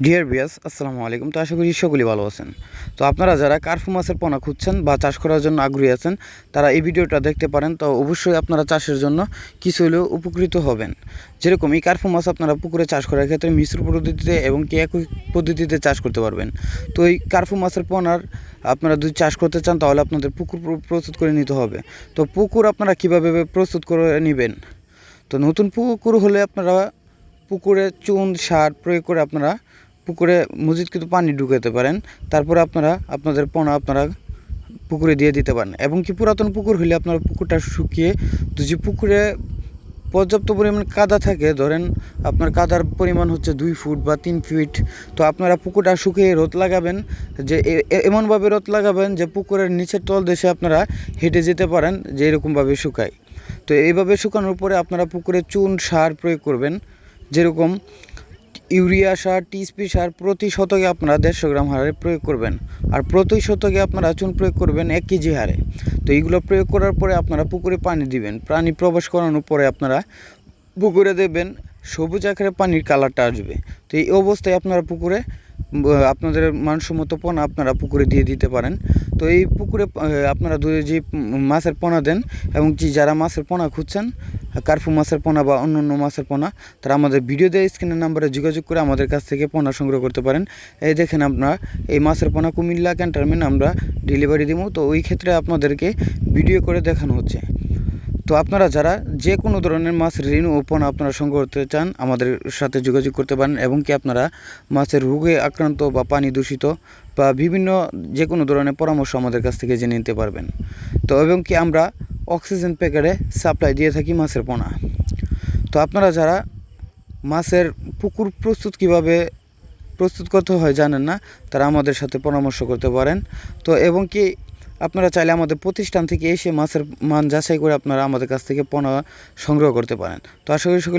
Dear viewers, আসসালামু আলাইকুম। তো আশা করি সকলেই ভালো আছেন। তো আপনারা যারা কার্ফু মাছের পোনা খুঁজছেন বা চাষ করার জন্য আগ্রহী আছেন, তারা এই ভিডিওটা দেখতে পারেন। তো অবশ্যই আপনারা চাষের জন্য কিছু হলেও উপকৃত হবেন। যেরকম এই কার্ফু মাছ আপনারা পুকুরে চাষ করার ক্ষেত্রে মিশ্র পদ্ধতিতে এবং কি একই পদ্ধতিতে চাষ করতে পারবেন। তো এই কার্ফু মাছের পোনার আপনারা যদি চাষ করতে চান, তাহলে আপনাদের পুকুর প্রস্তুত করে নিতে হবে। তো পুকুর আপনারা কীভাবে প্রস্তুত করে নেবেন? তো নতুন পুকুর হলে আপনারা পুকুরে চুন সার প্রয়োগ করে আপনারা পুকুরে মজুদকৃত পানি ঢুকাতে পারেন। তারপরে আপনারা আপনাদের পোনা আপনারা পুকুরে দিয়ে দিতে পারেন। এবং কি পুরাতন পুকুর হলে আপনারা পুকুরটা শুকিয়ে, যদি পুকুরে পর্যাপ্ত পরিমাণ কাদা থাকে, ধরেন আপনার কাদার পরিমাণ হচ্ছে 2 ফুট বা 3 ফিট, তো আপনারা পুকুরটা শুকিয়ে রোদ লাগাবেন, যে এমনভাবে রোদ লাগাবেন যে পুকুরের নিচের তলদেশে আপনারা হেঁটে যেতে পারেন, যে এরকমভাবে শুকায়। তো এইভাবে শুকানোর পরে আপনারা পুকুরে চুন সার প্রয়োগ করবেন। যেরকম ইউরিয়া সার, টিএসপি সার প্রতি শতকে আপনারা 150 গ্রাম হারে প্রয়োগ করবেন। আর প্রতি শতকে আপনারা চুন প্রয়োগ করবেন 1 কেজি হারে। তো এইগুলো প্রয়োগ করার পরে আপনারা পুকুরে পানি দিবেন। পানি প্রবেশ করানোর পরে আপনারা পুকুরে দেবেন, সবুজ আকারে পানির কালারটা আসবে। তো এই অবস্থায় আপনারা পুকুরে আপনাদের মানসম্মত পোনা আপনারা পুকুরে দিয়ে দিতে পারেন। তো এই পুকুরে আপনারা যে মাছের পোনা দেন, এবং কি যারা মাছের পোনা খুঁজছেন, কার্ফু মাছের পোনা বা অন্য মাছের পোনা, তারা আমাদের ভিডিও দিয়ে স্ক্রিনের নাম্বারে যোগাযোগ করে আমাদের কাছ থেকে পোনা সংগ্রহ করতে পারেন। এই দেখেন, আপনারা এই মাছের পোনা কুমিল্লা ক্যান্টনমেন্ট আমরা ডেলিভারি দিব। তো ওই ক্ষেত্রে আপনাদেরকে ভিডিও করে দেখানো হচ্ছে। তো আপনারা যারা যে কোনো ধরনের মাছ ঋণ ও পোনা আপনারা সংগ্রহ করতে চান, আমাদের সাথে যোগাযোগ করতে পারেন। এবং কি আপনারা মাছের রোগে আক্রান্ত বা পানি দূষিত বা বিভিন্ন যে কোনো ধরনের পরামর্শ আমাদের কাছ থেকে জেনে নিতে পারবেন। তো এবং কি আমরা অক্সিজেন প্যাকেটে সাপ্লাই দিয়ে থাকি মাছের পোনা। তো আপনারা যারা মাছের পুকুর কীভাবে প্রস্তুত করতে হয় জানেন না, তারা আমাদের সাথে পরামর্শ করতে পারেন। তো এবং কি আপনারা চাইলে আমাদের প্রতিষ্ঠান থেকে এসে মাছের মান যাচাই করে আপনারা আমাদের কাছ থেকে পোনা সংগ্রহ করতে পারেন। তো আশা করি সকলে